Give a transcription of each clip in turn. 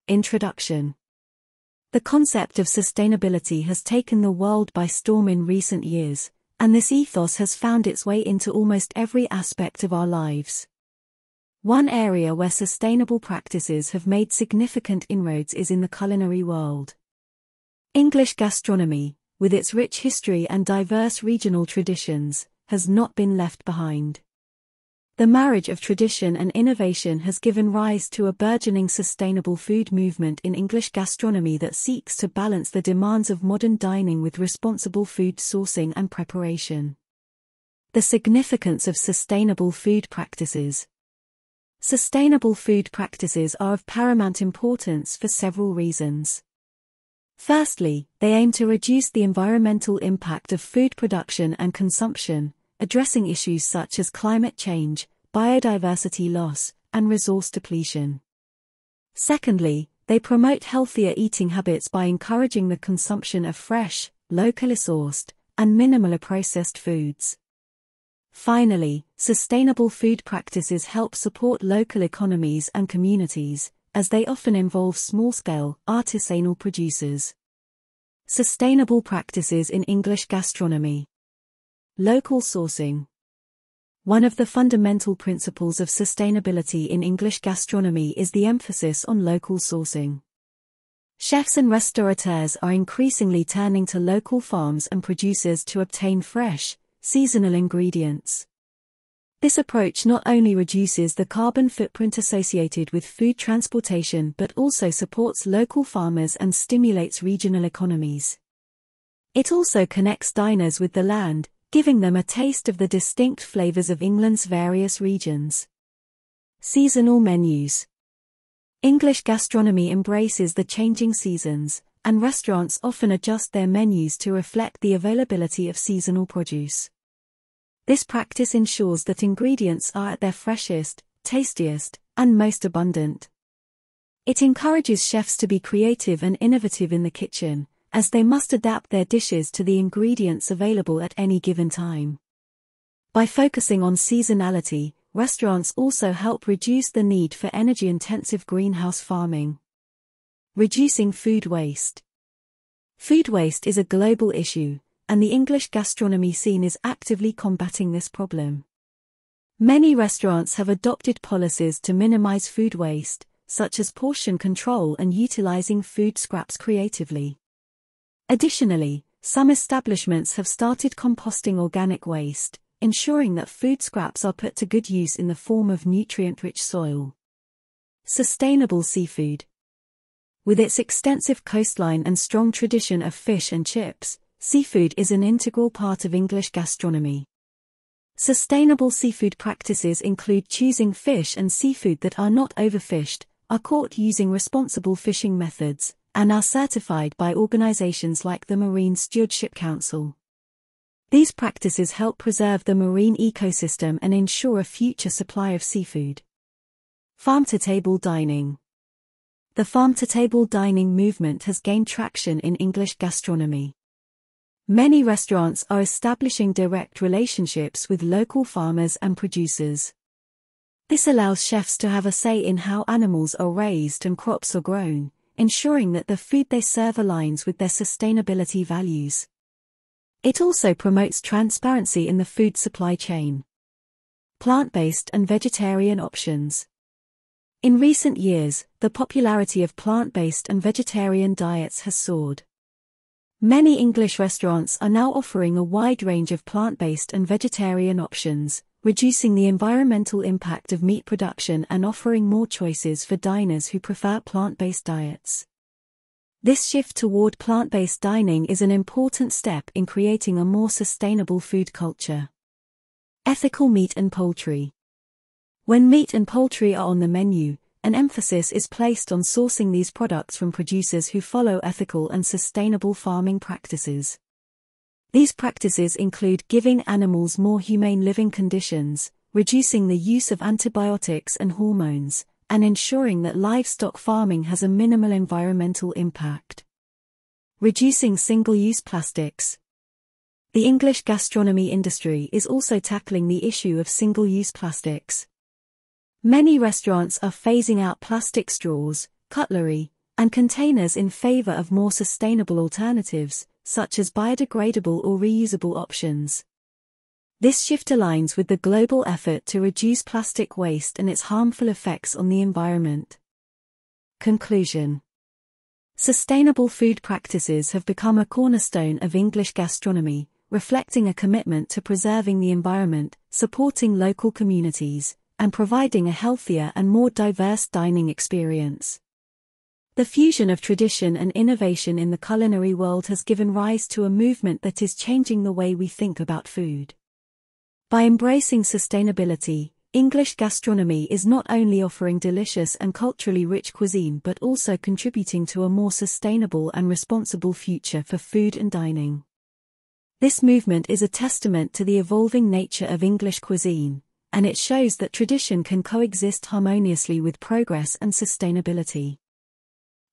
Introduction. The concept of sustainability has taken the world by storm in recent years, and this ethos has found its way into almost every aspect of our lives. One area where sustainable practices have made significant inroads is in the culinary world. English gastronomy, with its rich history and diverse regional traditions, has not been left behind. The marriage of tradition and innovation has given rise to a burgeoning sustainable food movement in English gastronomy that seeks to balance the demands of modern dining with responsible food sourcing and preparation. The significance of sustainable food practices. Sustainable food practices are of paramount importance for several reasons. Firstly, they aim to reduce the environmental impact of food production and consumption, addressing issues such as climate change, biodiversity loss, and resource depletion. Secondly, they promote healthier eating habits by encouraging the consumption of fresh, locally sourced, and minimally processed foods. Finally, sustainable food practices help support local economies and communities, as they often involve small-scale, artisanal producers. Sustainable practices in English gastronomy. Local sourcing. One of the fundamental principles of sustainability in English gastronomy is the emphasis on local sourcing. Chefs and restaurateurs are increasingly turning to local farms and producers to obtain fresh, seasonal ingredients. This approach not only reduces the carbon footprint associated with food transportation but also supports local farmers and stimulates regional economies. It also connects diners with the land, giving them a taste of the distinct flavors of England's various regions. Seasonal menus. English gastronomy embraces the changing seasons, and restaurants often adjust their menus to reflect the availability of seasonal produce. This practice ensures that ingredients are at their freshest, tastiest, and most abundant. It encourages chefs to be creative and innovative in the kitchen, as they must adapt their dishes to the ingredients available at any given time. By focusing on seasonality, restaurants also help reduce the need for energy-intensive greenhouse farming. Reducing food waste. Food waste is a global issue, and the English gastronomy scene is actively combating this problem. Many restaurants have adopted policies to minimize food waste, such as portion control and utilizing food scraps creatively. Additionally, some establishments have started composting organic waste, ensuring that food scraps are put to good use in the form of nutrient-rich soil. Sustainable seafood. With its extensive coastline and strong tradition of fish and chips, seafood is an integral part of English gastronomy. Sustainable seafood practices include choosing fish and seafood that are not overfished, are caught using responsible fishing methods, and are certified by organizations like the Marine Stewardship Council. These practices help preserve the marine ecosystem and ensure a future supply of seafood. Farm-to-table dining. The farm-to-table dining movement has gained traction in English gastronomy. Many restaurants are establishing direct relationships with local farmers and producers. This allows chefs to have a say in how animals are raised and crops are grown, ensuring that the food they serve aligns with their sustainability values. It also promotes transparency in the food supply chain. Plant-based and vegetarian options. In recent years, the popularity of plant-based and vegetarian diets has soared. Many English restaurants are now offering a wide range of plant-based and vegetarian options, reducing the environmental impact of meat production and offering more choices for diners who prefer plant-based diets. This shift toward plant-based dining is an important step in creating a more sustainable food culture. Ethical meat and poultry. When meat and poultry are on the menu, an emphasis is placed on sourcing these products from producers who follow ethical and sustainable farming practices. These practices include giving animals more humane living conditions, reducing the use of antibiotics and hormones, and ensuring that livestock farming has a minimal environmental impact. Reducing single-use plastics. The English gastronomy industry is also tackling the issue of single-use plastics. Many restaurants are phasing out plastic straws, cutlery, and containers in favor of more sustainable alternatives, such as biodegradable or reusable options. This shift aligns with the global effort to reduce plastic waste and its harmful effects on the environment. Conclusion. Sustainable food practices have become a cornerstone of English gastronomy, reflecting a commitment to preserving the environment, supporting local communities, and providing a healthier and more diverse dining experience. The fusion of tradition and innovation in the culinary world has given rise to a movement that is changing the way we think about food. By embracing sustainability, English gastronomy is not only offering delicious and culturally rich cuisine but also contributing to a more sustainable and responsible future for food and dining. This movement is a testament to the evolving nature of English cuisine, and it shows that tradition can coexist harmoniously with progress and sustainability.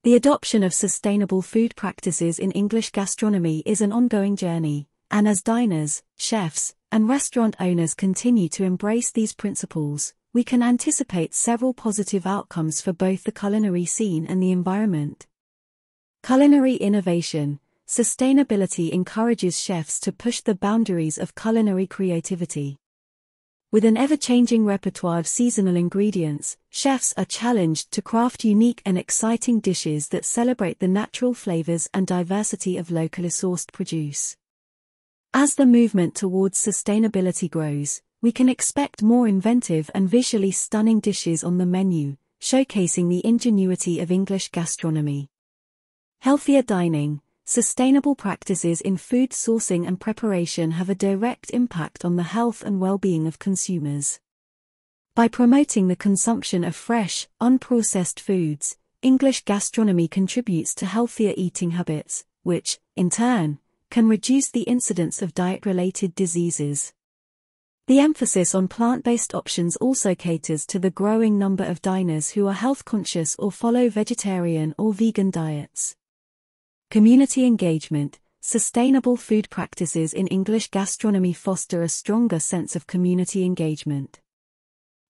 The adoption of sustainable food practices in English gastronomy is an ongoing journey, and as diners, chefs, and restaurant owners continue to embrace these principles, we can anticipate several positive outcomes for both the culinary scene and the environment. Culinary innovation. Sustainability encourages chefs to push the boundaries of culinary creativity. With an ever-changing repertoire of seasonal ingredients, chefs are challenged to craft unique and exciting dishes that celebrate the natural flavors and diversity of locally sourced produce. As the movement towards sustainability grows, we can expect more inventive and visually stunning dishes on the menu, showcasing the ingenuity of English gastronomy. Healthier dining. Sustainable practices in food sourcing and preparation have a direct impact on the health and well-being of consumers. By promoting the consumption of fresh, unprocessed foods, English gastronomy contributes to healthier eating habits, which, in turn, can reduce the incidence of diet-related diseases. The emphasis on plant-based options also caters to the growing number of diners who are health-conscious or follow vegetarian or vegan diets. Community engagement. Sustainable food practices in English gastronomy foster a stronger sense of community engagement.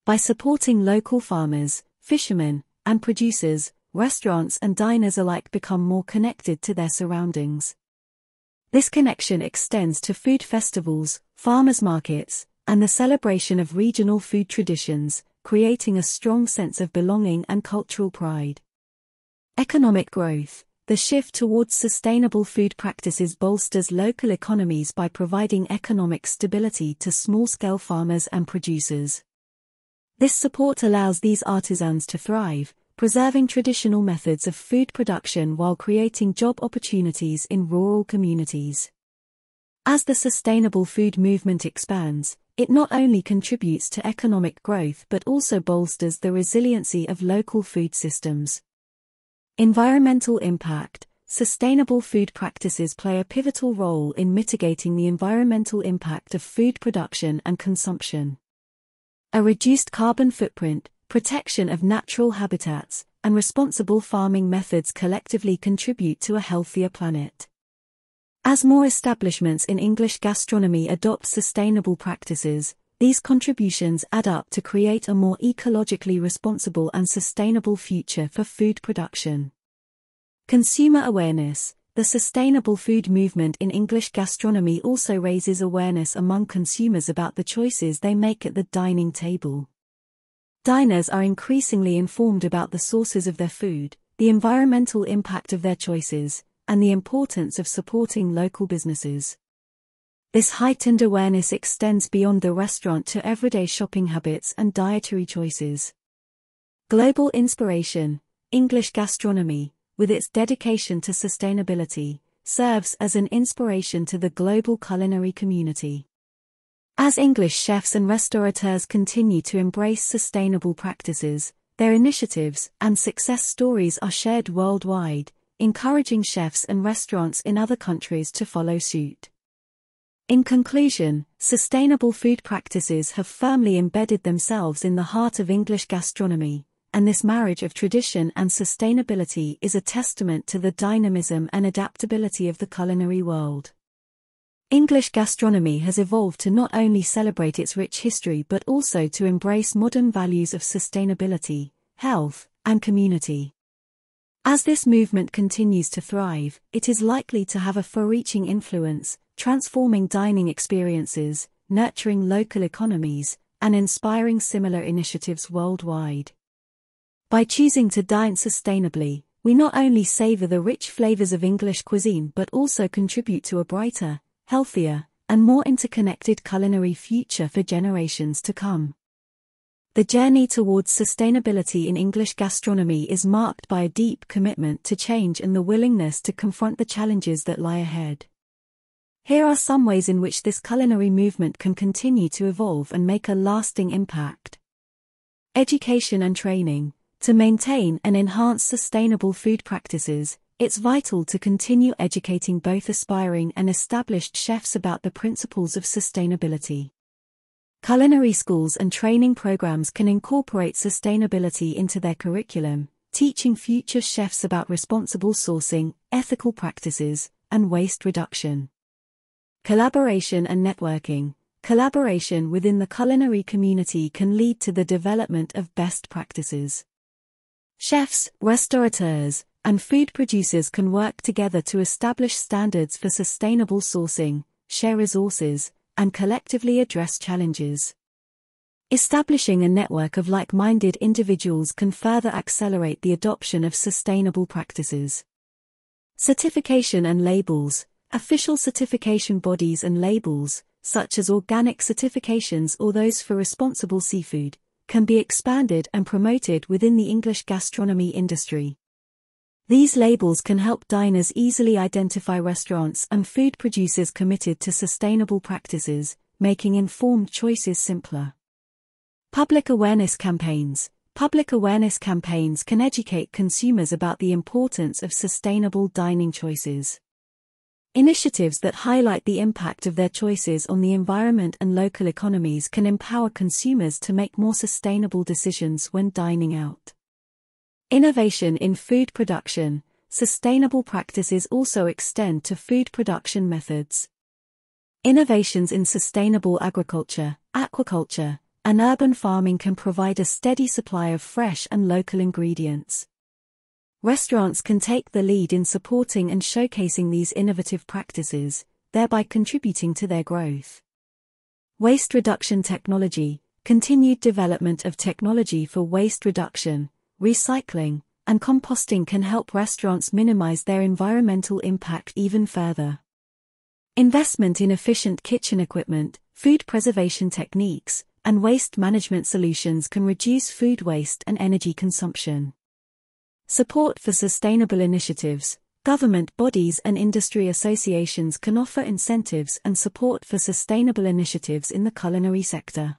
By supporting local farmers, fishermen, and producers, restaurants and diners alike become more connected to their surroundings. This connection extends to food festivals, farmers' markets, and the celebration of regional food traditions, creating a strong sense of belonging and cultural pride. Economic growth. The shift towards sustainable food practices bolsters local economies by providing economic stability to small-scale farmers and producers. This support allows these artisans to thrive, preserving traditional methods of food production while creating job opportunities in rural communities. As the sustainable food movement expands, it not only contributes to economic growth but also bolsters the resiliency of local food systems. Environmental impact. Sustainable food practices play a pivotal role in mitigating the environmental impact of food production and consumption. A reduced carbon footprint, protection of natural habitats, and responsible farming methods collectively contribute to a healthier planet. As more establishments in English gastronomy adopt sustainable practices, these contributions add up to create a more ecologically responsible and sustainable future for food production. Consumer awareness. The sustainable food movement in English gastronomy also raises awareness among consumers about the choices they make at the dining table. Diners are increasingly informed about the sources of their food, the environmental impact of their choices, and the importance of supporting local businesses. This heightened awareness extends beyond the restaurant to everyday shopping habits and dietary choices. Global inspiration. English gastronomy, with its dedication to sustainability, serves as an inspiration to the global culinary community. As English chefs and restaurateurs continue to embrace sustainable practices, their initiatives and success stories are shared worldwide, encouraging chefs and restaurants in other countries to follow suit. In conclusion, sustainable food practices have firmly embedded themselves in the heart of English gastronomy, and this marriage of tradition and sustainability is a testament to the dynamism and adaptability of the culinary world. English gastronomy has evolved to not only celebrate its rich history but also to embrace modern values of sustainability, health, and community. As this movement continues to thrive, it is likely to have a far-reaching influence, transforming dining experiences, nurturing local economies, and inspiring similar initiatives worldwide. By choosing to dine sustainably, we not only savor the rich flavors of English cuisine but also contribute to a brighter, healthier, and more interconnected culinary future for generations to come. The journey towards sustainability in English gastronomy is marked by a deep commitment to change and the willingness to confront the challenges that lie ahead. Here are some ways in which this culinary movement can continue to evolve and make a lasting impact. Education and training. To maintain and enhance sustainable food practices, it's vital to continue educating both aspiring and established chefs about the principles of sustainability. Culinary schools and training programs can incorporate sustainability into their curriculum, teaching future chefs about responsible sourcing, ethical practices, and waste reduction. Collaboration and networking. Collaboration within the culinary community can lead to the development of best practices. Chefs, restaurateurs, and food producers can work together to establish standards for sustainable sourcing, share resources, and collectively address challenges. Establishing a network of like-minded individuals can further accelerate the adoption of sustainable practices. Certification and labels. Official certification bodies and labels, such as organic certifications or those for responsible seafood, can be expanded and promoted within the English gastronomy industry. These labels can help diners easily identify restaurants and food producers committed to sustainable practices, making informed choices simpler. Public awareness campaigns. Public awareness campaigns can educate consumers about the importance of sustainable dining choices. Initiatives that highlight the impact of their choices on the environment and local economies can empower consumers to make more sustainable decisions when dining out. Innovation in food production. Sustainable practices also extend to food production methods. Innovations in sustainable agriculture, aquaculture, and urban farming can provide a steady supply of fresh and local ingredients. Restaurants can take the lead in supporting and showcasing these innovative practices, thereby contributing to their growth. Waste reduction technology. Continued development of technology for waste reduction, recycling, and composting can help restaurants minimize their environmental impact even further. Investment in efficient kitchen equipment, food preservation techniques, and waste management solutions can reduce food waste and energy consumption. Support for sustainable initiatives. Government bodies and industry associations can offer incentives and support for sustainable initiatives in the culinary sector.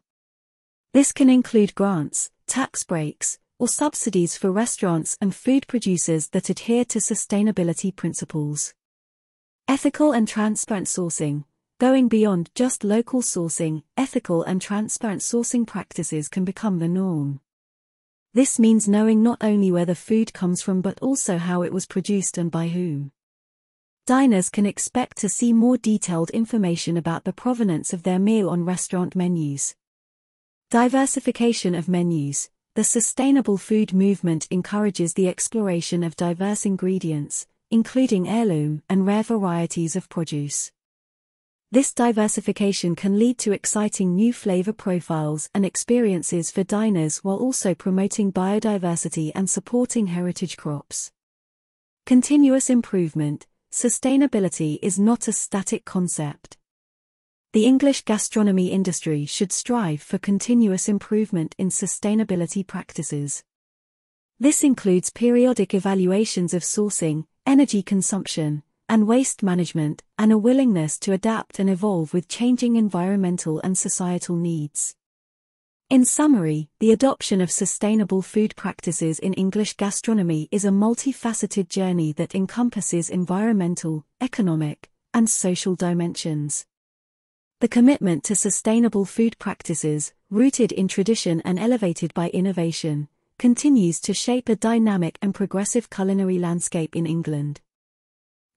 This can include grants, tax breaks, or subsidies for restaurants and food producers that adhere to sustainability principles. Ethical and transparent sourcing. Going beyond just local sourcing, ethical and transparent sourcing practices can become the norm. This means knowing not only where the food comes from but also how it was produced and by whom. Diners can expect to see more detailed information about the provenance of their meal on restaurant menus. Diversification of menus. The sustainable food movement encourages the exploration of diverse ingredients, including heirloom and rare varieties of produce. This diversification can lead to exciting new flavor profiles and experiences for diners while also promoting biodiversity and supporting heritage crops. Continuous improvement. Sustainability is not a static concept. The English gastronomy industry should strive for continuous improvement in sustainability practices. This includes periodic evaluations of sourcing, energy consumption, and waste management, and a willingness to adapt and evolve with changing environmental and societal needs. In summary, the adoption of sustainable food practices in English gastronomy is a multifaceted journey that encompasses environmental, economic, and social dimensions. The commitment to sustainable food practices, rooted in tradition and elevated by innovation, continues to shape a dynamic and progressive culinary landscape in England.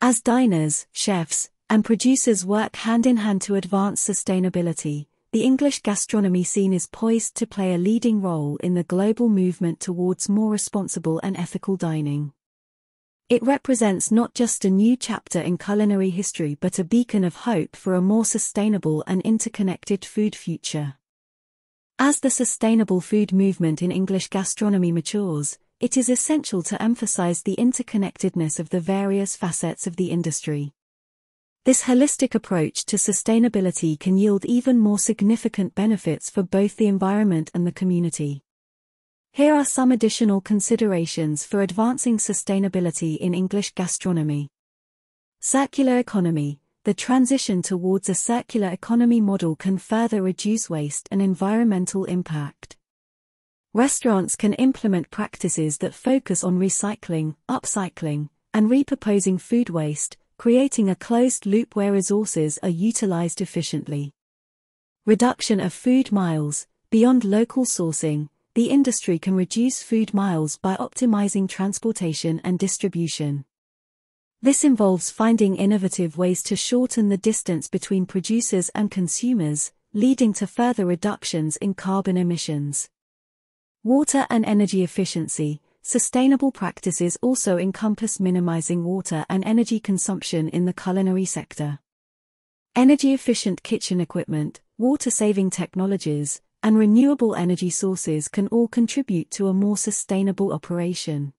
As diners, chefs, and producers work hand in hand to advance sustainability, the English gastronomy scene is poised to play a leading role in the global movement towards more responsible and ethical dining. It represents not just a new chapter in culinary history but a beacon of hope for a more sustainable and interconnected food future. As the sustainable food movement in English gastronomy matures, it is essential to emphasize the interconnectedness of the various facets of the industry. This holistic approach to sustainability can yield even more significant benefits for both the environment and the community. Here are some additional considerations for advancing sustainability in English gastronomy. Circular economy. The transition towards a circular economy model can further reduce waste and environmental impact. Restaurants can implement practices that focus on recycling, upcycling, and repurposing food waste, creating a closed loop where resources are utilized efficiently. Reduction of food miles. Beyond local sourcing, the industry can reduce food miles by optimizing transportation and distribution. This involves finding innovative ways to shorten the distance between producers and consumers, leading to further reductions in carbon emissions. Water and energy efficiency. Sustainable practices also encompass minimizing water and energy consumption in the culinary sector. Energy-efficient kitchen equipment, water-saving technologies, and renewable energy sources can all contribute to a more sustainable operation.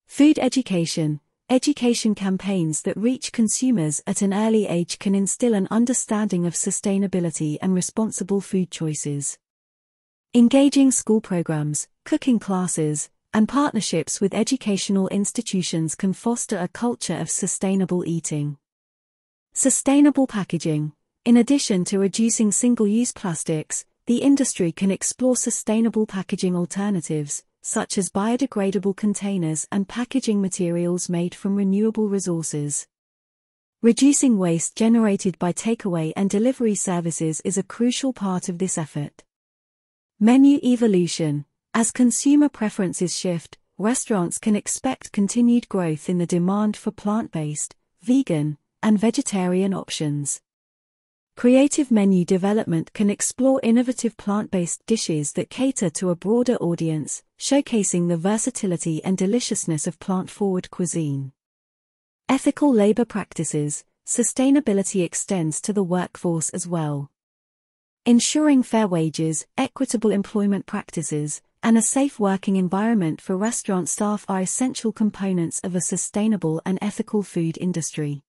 Food education. Education campaigns that reach consumers at an early age can instill an understanding of sustainability and responsible food choices. Engaging school programs, cooking classes, and partnerships with educational institutions can foster a culture of sustainable eating. Sustainable packaging. In addition to reducing single-use plastics, the industry can explore sustainable packaging alternatives, such as biodegradable containers and packaging materials made from renewable resources. Reducing waste generated by takeaway and delivery services is a crucial part of this effort. Menu evolution. As consumer preferences shift, restaurants can expect continued growth in the demand for plant-based, vegan, and vegetarian options. Creative menu development can explore innovative plant-based dishes that cater to a broader audience, showcasing the versatility and deliciousness of plant-forward cuisine. Ethical labor practices. Sustainability extends to the workforce as well. Ensuring fair wages, equitable employment practices, and a safe working environment for restaurant staff are essential components of a sustainable and ethical food industry.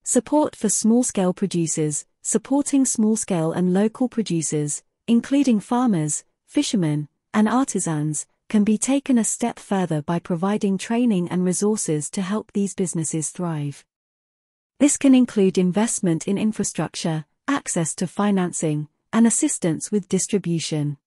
Support for small-scale producers. Supporting small-scale and local producers, including farmers, fishermen, and artisans, can be taken a step further by providing training and resources to help these businesses thrive. This can include investment in infrastructure, access to financing, and assistance with distribution.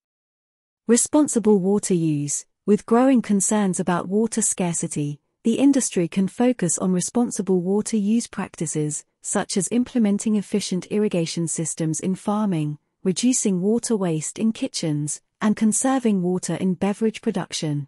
Responsible water use. With growing concerns about water scarcity, the industry can focus on responsible water use practices, such as implementing efficient irrigation systems in farming, reducing water waste in kitchens, and conserving water in beverage production.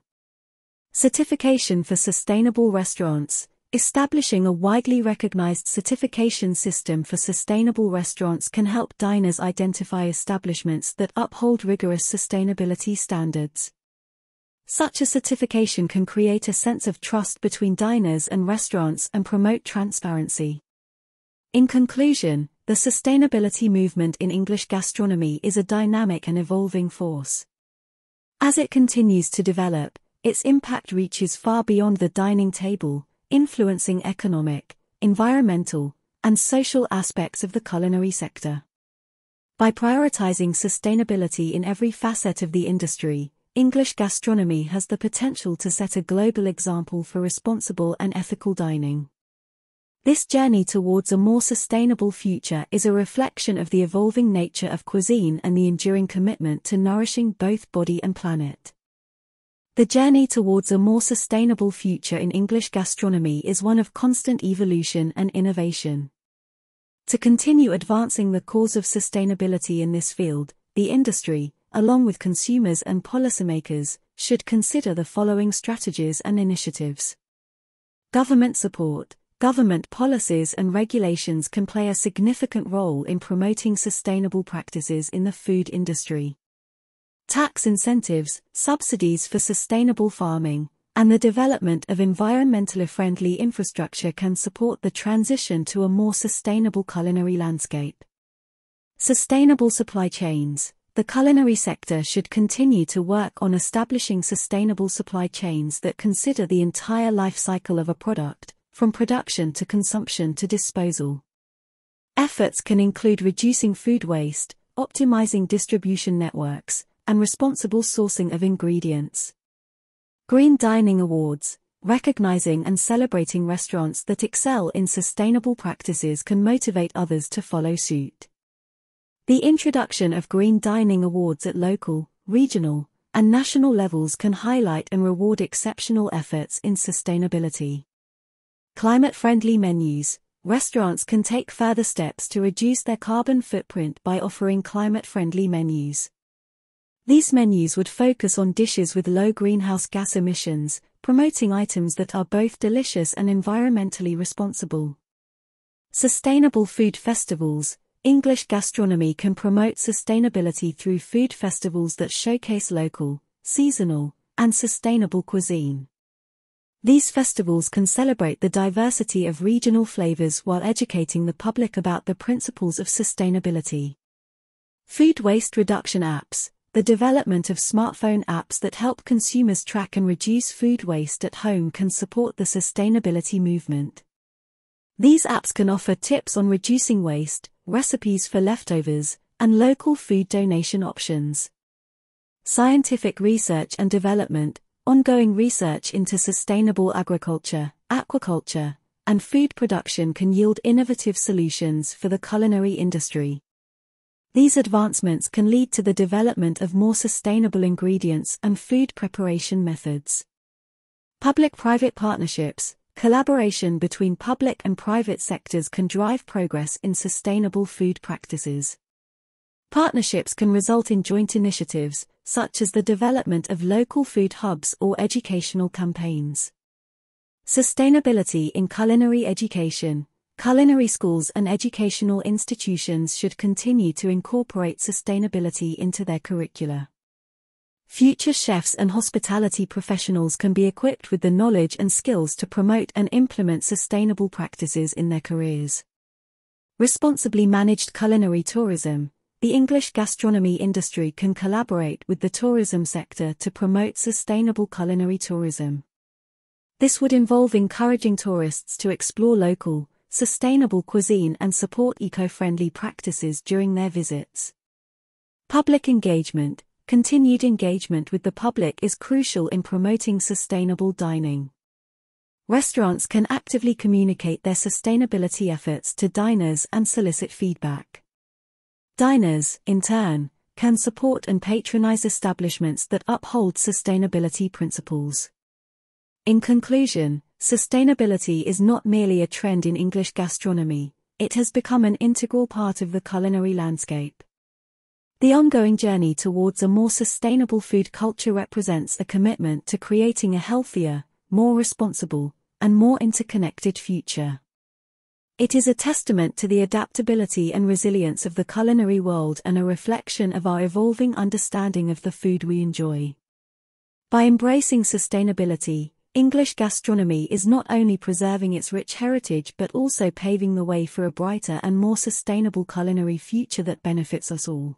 Certification for sustainable restaurants. Establishing a widely recognized certification system for sustainable restaurants can help diners identify establishments that uphold rigorous sustainability standards. Such a certification can create a sense of trust between diners and restaurants and promote transparency. In conclusion, the sustainability movement in English gastronomy is a dynamic and evolving force. As it continues to develop, its impact reaches far beyond the dining table, influencing economic, environmental, and social aspects of the culinary sector. By prioritizing sustainability in every facet of the industry, English gastronomy has the potential to set a global example for responsible and ethical dining. This journey towards a more sustainable future is a reflection of the evolving nature of cuisine and the enduring commitment to nourishing both body and planet. The journey towards a more sustainable future in English gastronomy is one of constant evolution and innovation. To continue advancing the cause of sustainability in this field, the industry, along with consumers and policymakers, should consider the following strategies and initiatives. Government support. Government policies and regulations can play a significant role in promoting sustainable practices in the food industry. Tax incentives, subsidies for sustainable farming, and the development of environmentally friendly infrastructure can support the transition to a more sustainable culinary landscape. Sustainable supply chains. The culinary sector should continue to work on establishing sustainable supply chains that consider the entire life cycle of a product, from production to consumption to disposal. Efforts can include reducing food waste, optimizing distribution networks, and responsible sourcing of ingredients. Green Dining Awards. Recognizing and celebrating restaurants that excel in sustainable practices can motivate others to follow suit. The introduction of Green Dining Awards at local, regional, and national levels can highlight and reward exceptional efforts in sustainability. Climate-friendly menus. Restaurants can take further steps to reduce their carbon footprint by offering climate-friendly menus. These menus would focus on dishes with low greenhouse gas emissions, promoting items that are both delicious and environmentally responsible. Sustainable food festivals. English gastronomy can promote sustainability through food festivals that showcase local, seasonal, and sustainable cuisine. These festivals can celebrate the diversity of regional flavors while educating the public about the principles of sustainability. Food waste reduction apps. The development of smartphone apps that help consumers track and reduce food waste at home can support the sustainability movement. These apps can offer tips on reducing waste, recipes for leftovers, and local food donation options. Scientific research and development. Ongoing research into sustainable agriculture, aquaculture, and food production can yield innovative solutions for the culinary industry. These advancements can lead to the development of more sustainable ingredients and food preparation methods. Public-private partnerships. Collaboration between public and private sectors can drive progress in sustainable food practices. Partnerships can result in joint initiatives, such as the development of local food hubs or educational campaigns. Sustainability in culinary education. Culinary schools and educational institutions should continue to incorporate sustainability into their curricula. Future chefs and hospitality professionals can be equipped with the knowledge and skills to promote and implement sustainable practices in their careers. Responsibly managed culinary tourism. The English gastronomy industry can collaborate with the tourism sector to promote sustainable culinary tourism. This would involve encouraging tourists to explore local, sustainable cuisine and support eco-friendly practices during their visits. Public engagement. Continued engagement with the public is crucial in promoting sustainable dining. Restaurants can actively communicate their sustainability efforts to diners and solicit feedback. Diners, in turn, can support and patronize establishments that uphold sustainability principles. In conclusion, sustainability is not merely a trend in English gastronomy, it has become an integral part of the culinary landscape. The ongoing journey towards a more sustainable food culture represents a commitment to creating a healthier, more responsible, and more interconnected future. It is a testament to the adaptability and resilience of the culinary world and a reflection of our evolving understanding of the food we enjoy. By embracing sustainability, English gastronomy is not only preserving its rich heritage but also paving the way for a brighter and more sustainable culinary future that benefits us all.